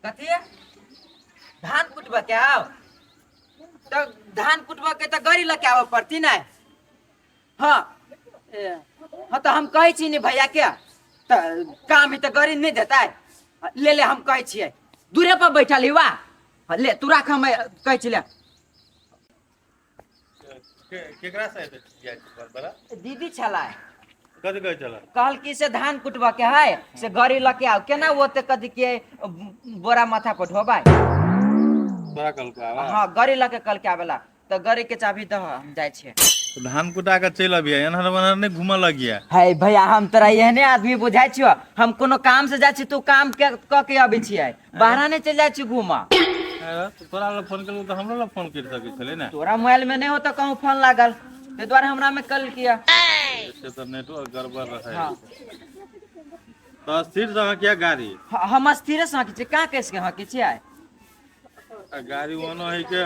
कथी है? धान कुटबा के आओ तो धान कुटबा के तो गड़ी लगे आवे पड़ती ना। हाँ हाँ तो हम कहे छी नहीं भैया के तो काम ही तो गड़ी नहीं देता है। ले ले हम कहे छिए दूरे पर बैठल ही वाह ले तू राख हम कहे छी ले केकरा से बड़ा दीदी छला कद कह चला कहल की से धान कुटबा के है से गड़ी लगे आओ केना ओते कदी के बोरा माथा पर ढोबाई तोरा कल का आवा हाँ गड़ी लगे कल के आवेला तो गड़ी के चाबी दह हम जाय छिए। तो धान कुटा के चल अबिया एनहर वनहर नहीं घूम लगिया है भैया हम तोरा एहने आदमी बुझाई छियो हम कोनो काम से जाय छी तू काम के क के आबै छियै बाहर नहीं चल जाय छी घूमा। तोरा ला फोन करलू तो हमरा ला फोन कर सकै छले ना तोरा मोबाइल में नहीं हो तो कहूं फोन लागल ते द्वारा हमरा में कल किया से तो नेटवर्क गड़बड़ रहे हाँ तो स्थिर रह क्या गाड़ी हम स्थिर से हकी छी का कैसे के हकी छी आय गाड़ी वनो है के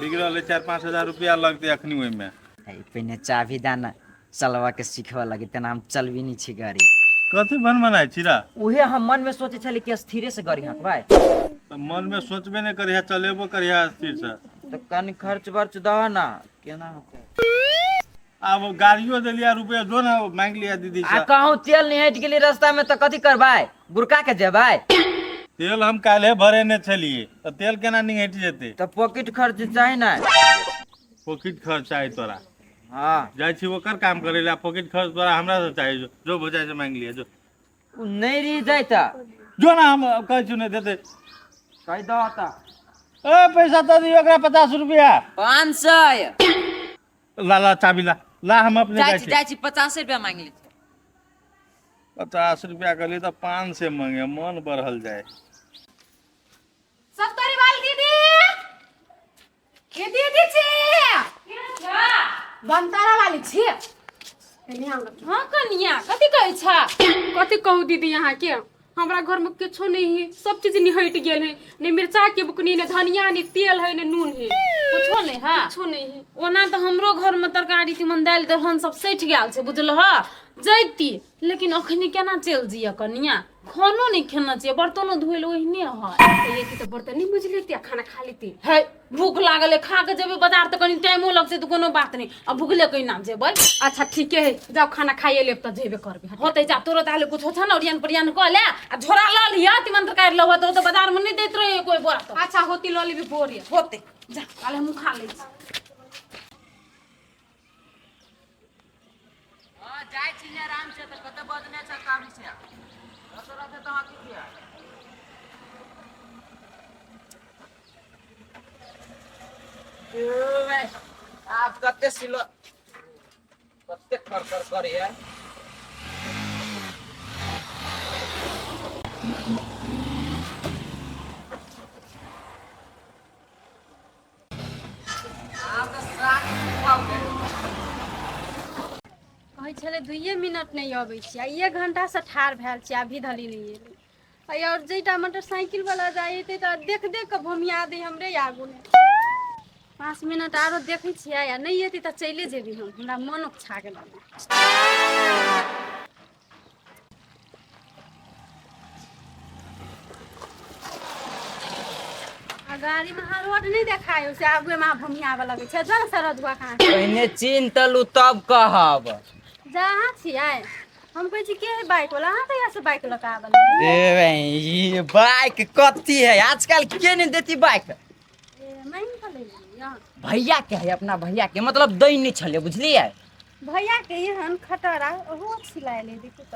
बिगड़ल 4-5 हजार रुपया लगते अखनी ओइ में पहले चाबी दाना चलवा के सीखवा लगे तना हम चलबी नहीं छी गाड़ी कथी बन बनाय छिरा उहे हम मन में सोचे छली कि स्थिरे से गाड़ी हकबाय तो मन में सोचबे नहीं करिया चलेबो करिया स्थिर से तो कनी खर्च वर्च दह ना केना होते अब गाड़ियों देलिया रुपया दो ना मांग लिया दीदी आ से कहूं तेल नहीं हट गेली रास्ता में तो कथी करबाय बुरका के जेबाय तेल हम काले भरे ने छलिए तो तेल केना नहीं हट जेते तो पॉकेट खर्च चाहे ना पॉकेट खर्च चाहे तोरा हाँ जाय छी ओकर काम करे ला पॉकेट खर्च तोरा हमरा से चाहे जो भजाय से मांग लिया जो उ नहीं रही जाय त जो ना हम कह छु ने देते कह दो त ए पैसा तो दियो ओकरा 50 रुपया 500 ला ला चाबी ला ला हम अपने जाय छी 50 रुपया मांग ली 50 रुपया कर ली तो 5 से मांगे मन बढ़ल जाए सत्तरी वाली दीदी के दीदी छी बनतारा वाली छी हाँ कनिया कथी कहै छा कथी कहू दीदी यहाँ के हमरा घर में किछो नहीं है सब चीज निहट गेल है ने मिर्चा के बुकनी ने धनिया ने तेल है ने नून है कुछो नहीं है किछो नहीं है। ओना तो हमरो घर में तरकारी तीमन दाल दलहन सब सैठ गेल छै बुझल ह जैती लेकिन अखनी केना चल जिया कनिया खानो नहीं खेना चाहिए बर्तनो धोइल ओहिने है ये तो बर्तन नहीं बुझ लेती खाना खा लेती है भूख लागल है खा के जेबे बाजार तो कनी टाइमो लगते तो कोनो बात नहीं अब भूखले कहीं नाम जेबै अच्छा ठीक है जाओ खाना खाइए लेब तो जेबे करबे होते जा तोरो ताले कुछ होता ना ओरियन परियन क ले आ झोरा ल लिया तीमन तरकारी लो तो बाजार में नहीं देत रहे कोई बोरा तो अच्छा होती लो लेबे बोरिया होते जा काले हम खा ले हां जाय छी ने आराम से त कते बजने छ काबी से तोरा से तो हकी किया आप कते सिलो कते कर करे है आप तो साथ खाओगे कहै छले 2 मिनट नहीं अबै छी 1 घंटा से ठार भेल छी अभी धली नहीं एले और जेटा मोटरसाइकिल वाला जाइते त देख के भमिया दे हमरे आगू ने 5 मिनट आरो देखै छियै या नहीं एती त चले जेबी हम हमरा मन उछा गेल गाड़ी में रोड नहीं देखायो से आगू में भमिया वाला लगे छै जन सरदुआ कहां पहले चिन्ह तलू तब कहब जहाँ छियै हम कहै छी के है बाइक वाला हां कहिया से बाइक लगा आबल ये बाइक कथी है आजकल के नहीं देती बाइक मैं निकल लिया भैया के है अपना भैया के मतलब दै नहीं छले बुझलिए भैया के एहन खटरा ओहो छिलाए ले देखो त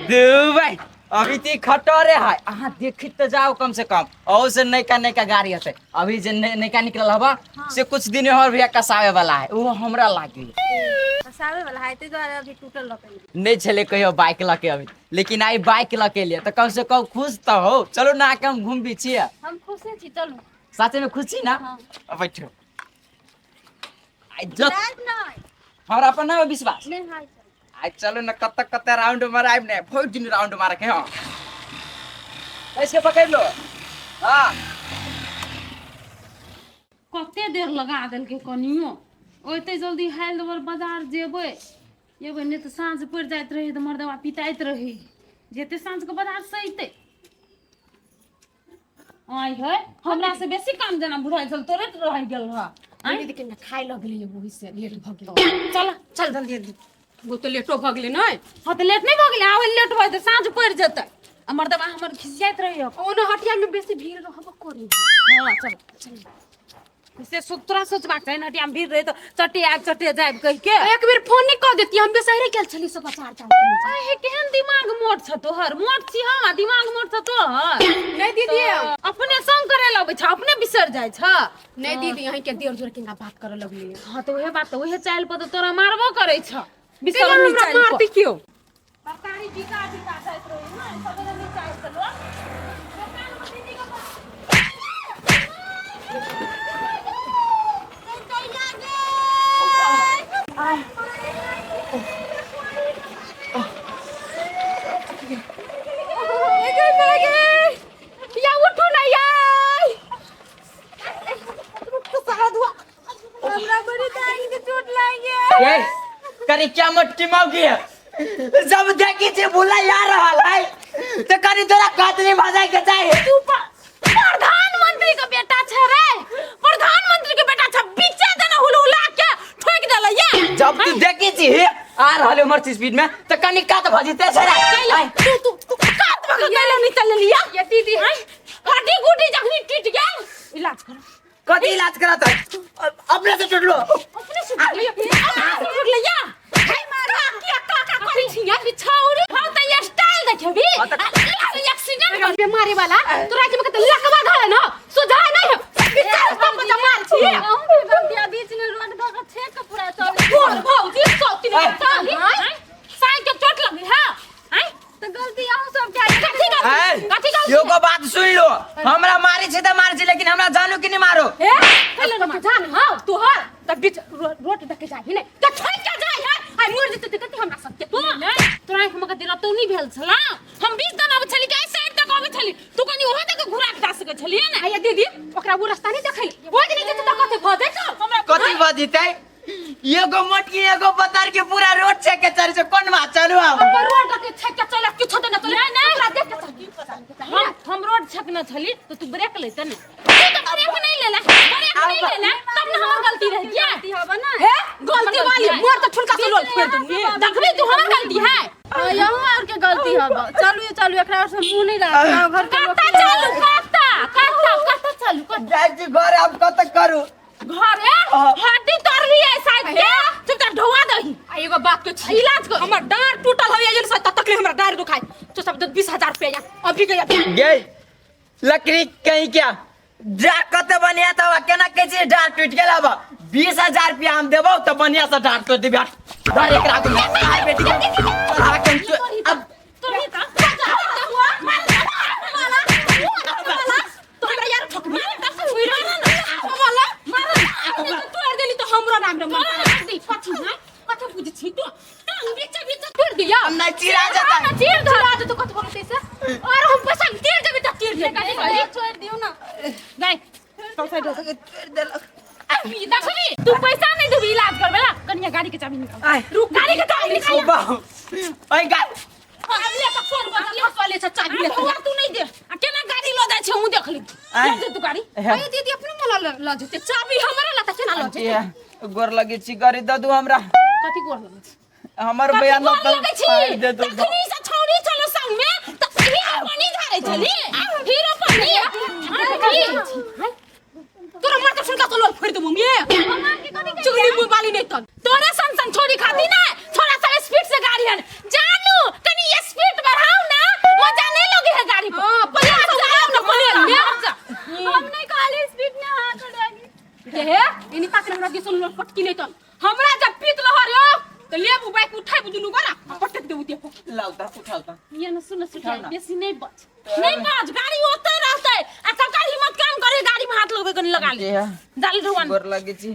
दे भाई अभी ती खटरे है अहाँ देखि त जाओ कम से कम और से नैका गाड़ी हते अभी जे नैका निकलल हबा से कुछ दिन और भैया कसावे वाला है वो हमरा लागी कसावे वाला है ते द्वारा अभी टूटल लके नहीं छले कहियो बाइक लके अभी लेकिन आई बाइक लके लिए तो कम से कम खुश तो हो चलो ना के हम घूम भी छिए हम खुश छी चलू साथे में खुशी ना हाँ। अब बैठो आई जत रात नहीं हमरा अपन ना विश्वास नहीं हाय आज चलो ना कत्ता राउंड माराइब ने बहुत दिन राउंड मार के हां ऐसे पकड़ लो हां कते देर लगा देल के कनियो ओते जल्दी हाल दबर बाजार जेबै येबै ने त साँझ पड़ जाइत रही त मर्दवा पिटाइत रही जेते साँझ के बाजार सहिते आई है हमरा से बेसी काम जना बुढ़ाई चल तोरे तो रह गेल ह आई दीदी के खाए लगली वही से लेट भ गेल। चल चल जल्दी जल्दी वो तो लेटो भ गेलै नै। हां त लेट नहीं भ गेलै आवे लेट होय त साँझ पड़ जतै हमर दबा हमर खिसियात रही हो। ओनो हटिया में बेसी भीड़ रहबो करी। हां चल चल से सुतरा सोचबाक चाही हटिया में भीड़ रहे तो चटे आब चटे जाब कह के एक बेर फोन नहीं कर देती हम बेसहरे गेल छली सब अचार चार के। आहे केहन दिमाग मोट छ तोहर मोट छी हम दिमाग मोट छ तोहर नहीं दीदी अपने संग करे लबे छ अपने बिसर जाय छ। नहीं दीदी यहीं के देर जोर के ना बात करे लगली। हां तो वही बात तो वही चाल पर तो तोरा मारबो करे छ बिसर बिसर नहीं चाल पर मारती क्यों? सरकारी टीका टीका जाइत रही ना सब नहीं चाल चलो दुकान में दीदी या उठो ना यार हमरा बड़ी टांग के चोट लग गया। ये करी क्या मटकी मौगी है जब देखी थी भूला यार रहल है तो करी तोरा कातनी भाजाई के चाहिए तू प्रधानमंत्री का बेटा छ रे प्रधानमंत्री के बेटा छ बीचे देना हुलहुला के ठोक देला ये जब तू देखी थी आ रहल उमर स्पीड में तो कनी कात भजीते छरा तू काट भग गेल नहीं चल लिया ये दीदी है हड्डी गुड्डी जखनी टूट गेल इलाज कर कथी इलाज करत है अपने से टूट लो अपने से टूट लिया हाय मारा क्या का करी छी यार बिछाउरी हां त ये स्टाइल देखबी एक्सीडेंट बीमारी वाला तोरा के मत लकवा घाले ना सुझा नहीं है बिचार सब पर मार छी हम भी गंदिया बीच में रोड धक छेक पूरा चल बोल भौजी सोती नहीं साइकिल चोट लगी है हैं तो गलती अहू सब के कथी का यो को बात सुन लो हमरा मारी छे त मार छी लेकिन हमरा जानू कि नहीं मारो ए पहले ना जान हां तू हर त बीच रोड तक जाही ने त छोड़ के जाई है आई मोर जते त कथी हमरा सबके तू तोरा हम कथी रतौ नहीं भेल छला हम 20 दिन अब छली के साइड तक आबै छली तू कनी ओहा तक घुरा के जा सके छली ने आया दीदी ओकरा वो रास्ता नहीं देखै वो दिन जते तक कथे भ जाय त हमरा कथी बजिते एगो मटकी एगो पतार के पूरा रोड छे के चल से कोन मा चलू हम रोड के छक के चला किछो त न चले नहीं देख के हम रोड छक न छली तो तू ब्रेक लेते न तू तो ब्रेक नहीं लेला ब्रेक नहीं लेला तब न हमर गलती रह गया गलती होबा ना हे गलती वाली मोर तो ठुलका से लोल फेर दूंगी देखबी तू हमर गलती है यहू और के गलती होबा चलू चलू एकरा और से मुंह नहीं रख घर के कत्ता चालू कत्ता चालू कर जाय छी घर अब कत करू घरे हड्डी तोड़ली है साइड पे चुप कर ढोवा दही आ एगो बात के छी इलाज कर हमर डार टूटल होय जे से तक ले हमरा डार दुखाय तो सब 20000 रुपया अभी गया गे लकड़ी कहीं क्या जा कत बनिया त केना के छी डार टूट गेला बा 20000 रुपया हम देबो त बढ़िया से डार टूट देबे डार एकरा को आ बेटी चला के अब तो ही का हुआ माला तो यार ठोक मार दस हुई रहा वाला मार तोड़ देली तो हमरो नाम रे मार दी पछी ना कथा बुझ छी तो बीच बीच तोड़ दिया हम नहीं चिरा जाता ना चीर धरा दे तो कत बोलते से और हम पैसा तीर देबे त तीर दे गाली छोड़ दियो ना गई पैसा दे अभी देखबी तू पैसा नहीं देबी इलाज करबेला कन्या गाड़ी के चाबी निकाल आय रुक गाड़ी के चाबी निकाल ओए गा अब ले तक 100 रुपया वाले से चाबी ले तू नहीं दे केना गाड़ी लो जाय छै हूं देख ली ले दे तू गाड़ी अरे दीदी अपने मला ल जते चाबी हमरा ला त केना लो छै गोर लगे छी गरी ददू हमरा कथी गोर लगे छै हमर बयान दे दो तखनी से छौड़ी चलो संग में त हीरो पानी धारे चली हीरो पानी तोरा मार सुन का चलो फेर दे मम्मी चुगली मुंह वाली नहीं तन तोरे संसन छोड़ी खाती ना थोड़ा सा स्पीड से गाड़ी है जानू कनी ये स्पीड बढ़ाओ ना मजा नहीं लोगे है गाड़ी पे पलट जाओ ना पलट में हम नहीं काले स्पीड में हाथ उड़ागी के इनी पाक हमरा के सुन पटकी नहीं तन हमरा जब पीत लहर हो तो लेबू बाइक उठाई बुदुनु गोरा पटक देबू देखो लाउता उठाउता ये न सुन बेसी नहीं बच गाड़ी ओते रहते आ ककर हिम्मत काम करे गाड़ी में हाथ लगबे कनी लगा ले जाली रुवन गोर लगे छी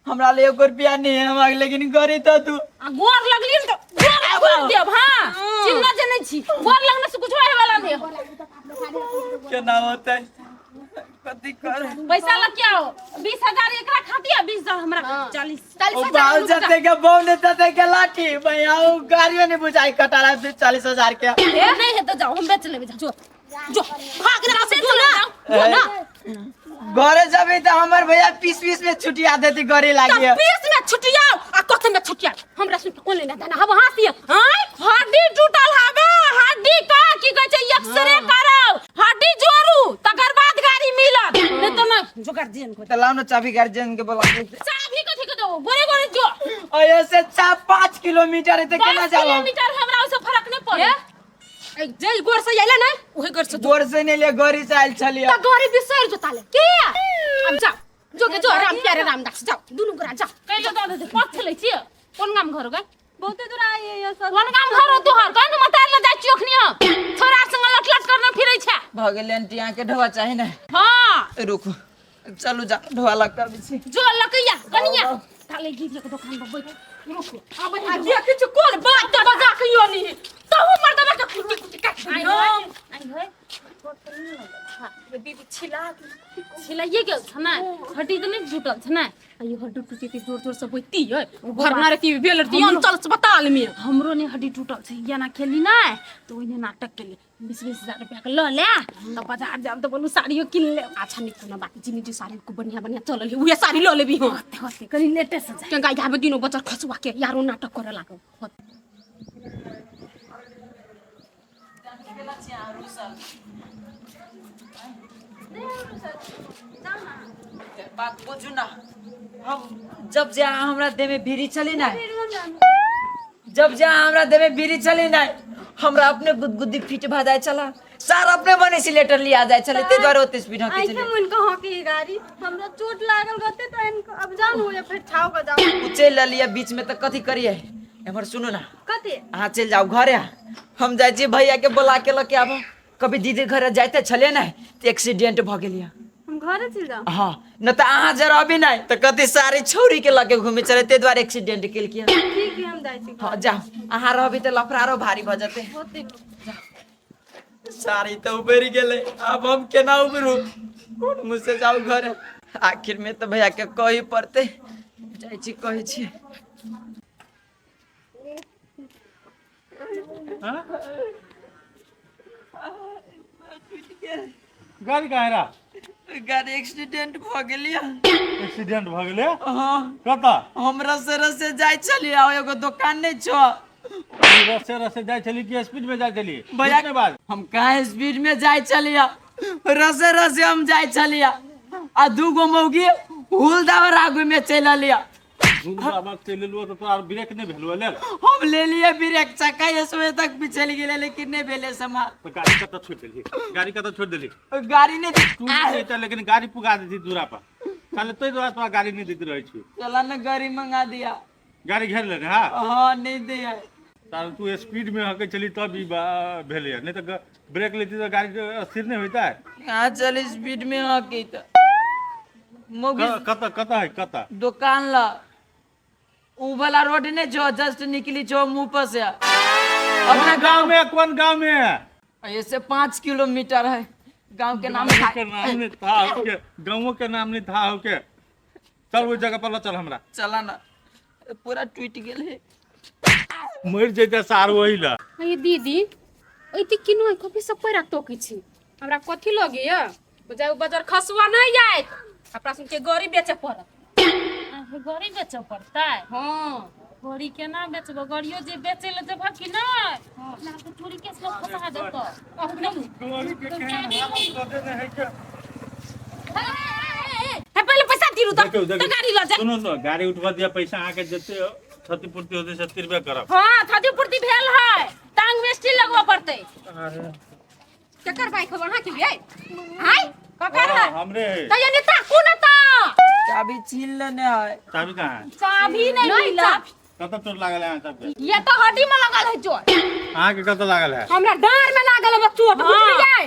हमरा ले 1 रुपया नहीं है हम लेकिन गरी त तू गोर लगली तो गोर देब हां चिन्ह जने छी गोर लगने से कुछ होए वाला नहीं केना होतै कथी कर पैसा लग क्या हो 20000 एकरा खाती है 20000 हमरा 40 ओ बाल जते के बौने तते के लाठी भैया ओ गाड़ियो नहीं बुझाई कटाला 40000 के नहीं है तो जाओ हम बेच लेबे जो भाग जरा से जो ना जो ना घरे जबे तो हमर भैया पीस में छुटिया देती गरी लागी है। पीस में छुटियाओ आ कथन में छुटिया हमरा सुन कोन लेना देना हब हासिया हाय हड्डी टूटल हबे हड्डी का की कहै छै एक्सरे कराओ हड्डी जोड़ू तकर बाद गाड़ी मिलत नै त ना जो गार्जियन को तो लाओ ना चाबी गार्जियन के बोला चाबी कथि के दो गोरे गोरे जो ऐसे 5 किलोमीटर है तो केना 5 जाओ किलोमीटर हमरा से फर्क नै पड़े ए जे गोर से आइला नै ओहे गोर से गोर से नहीं ले गरी से आइल छलिए त गरी बिसर जो ताले के अब जा जो के जो राम प्यारे रामदास जाओ दुनु गोरा जा कैले द दे पछ ले छी कोन काम घर गए बहुते दूर आइए ये सब कोन काम घर हो तोहर कहन त मतार ले जाय छी ओखनी छोरा संग लटलट करने फिरै छै भगेले आंटी यहाँ के ढवा चाहिए ना। हां रुको चलो जा ढवा लग कर बिछी जो लकैया कनिया ताले गिर के दुकान पर बैठ रुको अब आ देख छ कोन बात त बजा के यो नी तो मर दबा के कुटी कुटी काट आई होय बीबी छिलाइए गेल छ ना हड्डी त नै जुटल छ ना यो हड्डी टूटी के जोर जोर से बैठी है भरना रहती भेल रहती अंचल अस्पताल में हमरो ने हड्डी टूटल छै या ना खेली ना तो ओने नाटक के लिए 20,000 रुपया के ल ले तो बाजार जाम तो बोलू साड़ियो किन ले अच्छा निक ना बाकी जिनी जी साड़ी को बढ़िया बढ़िया चल ले उहे साड़ी ल लेबी हम होते कनी लेटे से जा गाय गाबे दिनो बचर खसवा के यारो नाटक करे लागो बात बुझू ना हम जब जा हमरा दे में बीड़ी चली ना जब जा हमरा दे में बीड़ी चली ना हमरा अपने गुदगुदी फिट भ जाय चला सार अपने बने से लेटर लिया जाय चले ते द्वारा ओते स्पीड हके चले आइखे मन कहो कि गाड़ी हमरा चोट लागल गते त इनको अब जान हो या फिर ठाव का जाओ चल लिया बीच में त कथि करिए हमर सुनो ना कते अहाँ चल जाओ घरे हम जाय छी भैया के बोला के लके आबो कभी दीदी घर जाते छले ना त एक्सीडेंट भ गेलिया हम घरे चल जाओ हाँ न त अहाँ जरा अभी नहीं तो कति सारी छौरी के लगे घूमे चले ते द्वारा एक्सीडेंट के लिए ठीक है हम जाय छी हाँ जाओ अहाँ रहबी तो लफड़ारो भारी भ जते होते सारी तो उबेरी गेले अब हम केना उबरू कोन मुझसे जाऊ घर आखिर में तो भैया के कही पड़ते जाय छी कहे छी हाँ? गाड़ी कहाँ रहा गाड़ी एक्सीडेंट भ गेलिया एक्सीडेंट भ गेले हाँ कता हमरा से रसे जाय छलिया एगो दुकान नहीं छो रसे रसे जाय छली कि स्पीड में जाय छली भैया के बाद हम कहाँ स्पीड में जाय छलिया रसे रसे हम जाय छलिया आ दूगो मौगी हुल दावर आगू में चल लिया बाबा चल लो तो तोर ब्रेक नहीं भेलवा ले हम ले लिए ब्रेक चक्का ये तक पिछल गेले लेकिन नहीं भेले समार तो गाड़ी कता छोड़ देली गाड़ी कता छोड़ देली गाड़ी नहीं तू नहीं चल लेकिन गाड़ी पुगा देती दूरा पर साले तो दूरा तो गाड़ी नहीं देती रही छी चला ना गाड़ी मंगा दिया गाड़ी घेर ले हां हाँ नहीं दिया साले तू स्पीड में हके चली तब भी भेले नहीं तो ब्रेक लेती तो गाड़ी स्थिर नहीं होता है कहाँ चल स्पीड में हकी तो मौगी कता कता है कता दुकान ला ऊ वाला रोड ने जो जस्ट निकली जो मुंह पर से अपना गांव में कौन गांव में है ऐसे 5 किलोमीटर है गांव के नाम के नाम नहीं था के गांवों के नाम नहीं था के चल वो जगह पर ला चल हमरा चला ना पूरा टूट गेल है मर जेते सार वही ला ये दीदी ओइति किनो कॉफी सब पर रख तो की छी हमरा कथि लगे या बजाय बाजार खसवा नहीं जाए अपना सुन के गरी बेचे पड़त गड़ी बेचे पड़ता है हां गड़ी केना बेचबो गड़ियो जे बेचे ले देबा कि ना ना तो चोरी केस लोग फंसा देतो अब नहीं गोली के कहना हम कर दे है के है पहले पैसा दिरु देखो, तो देखो। गाड़ी ल जा सुनो तो गाड़ी उठवा दिया पैसा आके देते क्षतिपूर्ति होते 70 रुपया करब हां क्षतिपूर्ति भेल है टांग में स्टील लगवा पड़ते अरे चक्कर बाइक बढ़ा के लिए हाय ककर है हमरे तो ये नेता कोन ता चाबी छीन लेने है चाबी कहां है चाबी नहीं मिला कता चोट लागल है सब ये तो हड्डी में लगल है चोट आहां के कता लागल है हमरा डार में लागल है चोट बुझ जाए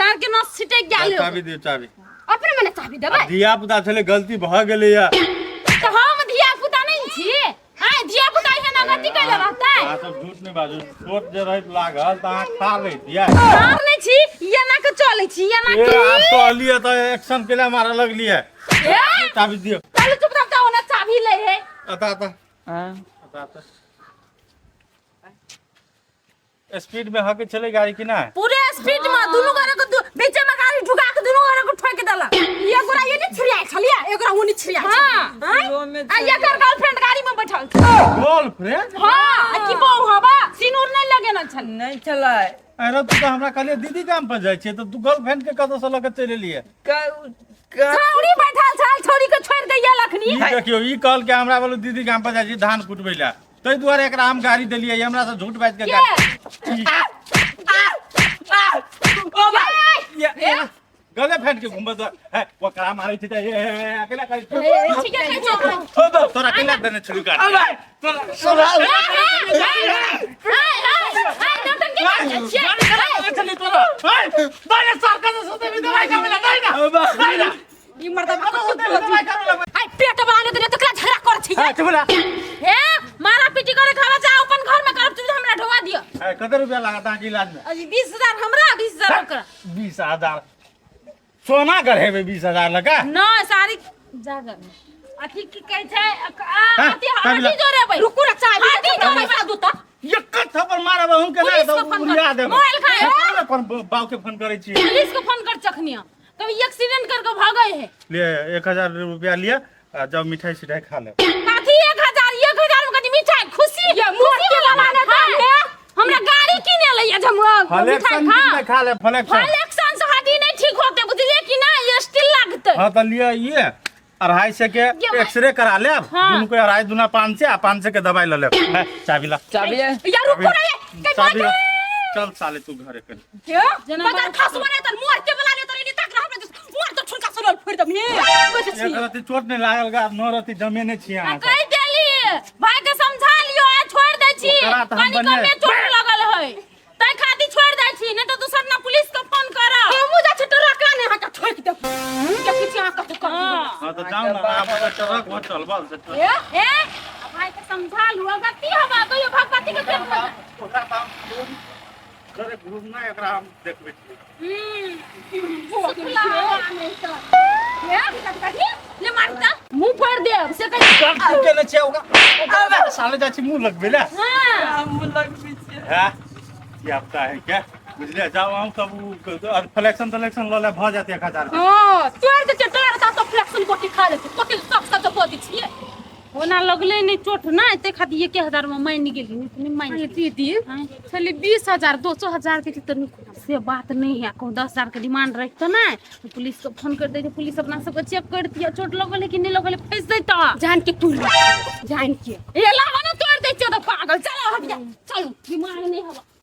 डार के नस छिटे गेल चाबी दियो चाबी अपने मने चाबी देबै दिया पुता छले गलती भ गेलै या तो हम धिया पुता नहीं छी हां धिया पुता है ना गलती कैले रहतै आ सब झूठ नहीं बाजू चोट जे रहत लागल त आहां खा ले दिया डार नहीं छी ये ना के चले छी ये ना ए के आप तो अलिए तो एक्शन के लिए मारा लगली है ए चाबी दियो चल चुप रह जाओ ना चाबी ले है आता आता हां आता आता स्पीड में हके चले गाड़ी की ना पूरे स्पीड में दोनों गोरा को बीच में गाड़ी ढुका के दोनों गोरा को ठोक देला ये गोरा ये नहीं छिड़िया छलिया ये गोरा वो नहीं छिड़िया हां आ ये कर गर्लफ्रेंड गाड़ी में बैठल गर्लफ्रेंड हां की बहु हवा सिनूर नहीं लगे ना छल नहीं चला है अरे तू तो हमरा कहले दीदी काम पर जाय छे तो तू गर्लफ्रेंड के कतो से लेके चले लिए छौरी बैठल छल छौरी के छोड़ दैया लखनी ई देखियो ई कॉल के हमरा बोलो दीदी काम पर जाय छी धान कुटबैला तै दुआरे एकरा हम गाड़ी देलिए हमरा से झूठ बाज के गाड़ी ओ भाई गले फेंट के घुमबो तो है वो करा मारै छी त अकेला करी ठीक है ओ बा तोरा अकेला देने छलु काट ओ भाई तोरा चली तोरा दाई सरकार से सोते भी दवाई खावेला दाई ना ओ भाई ई मर्दा आई पेट बाने तो तकला झगड़ा कर छी हां चुपला हे मारा पीटी करे खावा जा अपन घर में करब तू हमरा ढवा दियो है कते रुपया लागत है इलाज में अजी 20000 हमरा 20000 ओकरा 20000 सोना गढ़ेबे 20000 लगा न सारी जागर अथी की कहै छै अथी जोरे भाई रुकू रे चाबी हाथी जोरे पैसा दू त एक थप्पड़ मारब हम के ना तो उड़िया देब मोबाइल खाए अपन बाऊ के फोन करे छी पुलिस को फोन कर चखनिया कभी एक्सीडेंट करके भागए है ले 1000 रुपया लिया जब मिठाई सिठाई खा ले काथी 1000 में कनी मिठाई खुशी खुशी वाला माने है हमरा गाड़ी किने लइया जम फ्लेक्सन में खा ले फ्लेक्सन फ्लेक्सन से हड्डी नहीं ठीक होते बुझलिए कि ना ये स्टील लागते हां त लिया ये 250 के एक्सरे करा ले दोनों को 2.5 दूना 500 आ 500 के दवाई ले ले चाबी ला चाबी है यार रुको रे कई चाबी बात चल साले तू घरे कर क्या बाजार खास बने त मोर के बला ले त नहीं तक हमरा मोर तो छुलका सरोल फोड़ दम ये कैसे छी एक रति चोट नहीं लागल गा नो रति जमीने छी यहां कह देली भाई के समझा लियो आ छोड़ दे छी ओकरा त हम कनी में चोट लगल है तै खाती छोड़ दे छी नहीं तो दूसर ना पुलिस को फोन कर हमू जा छी तोरा काने हा का ठोक दे के किछ यहां का कर हां तो जाओ ना आप ट्रक मत चल बल से ए भाई के समझा लियो गति हवा तो ये भगवती के ओकरा त घरे घूमना एकरा हम देखबे ले मारता मुंह फोड़ दे से कहीं के न छे ओकरा साले जाची मुंह लगबे ले हां हम लग पीछे हां ये आपका है क्या बुझले जाओ हम सब फ्लेक्शन ले भ जाते 1000 हां तोर दे चटोर तो फ्लेक्शन कोटी खा ले कोटी सब कोटी छिए ओना लगले नहीं चोट ना ते खाती 1000 में मान गेली नहीं मान दीदी चली 20000 200,000 के तो से बात नहीं है को 10,000 के डिमांड रखतो ना तो पुलिस को फोन कर दे पुलिस अपना सब चेक कर दिया चोट लगले कि नहीं लगले फंस देता जान के तू जान के ए लावा ना तोड़ दे तो पागल चलो हट जा चलो दिमाग नहीं हवा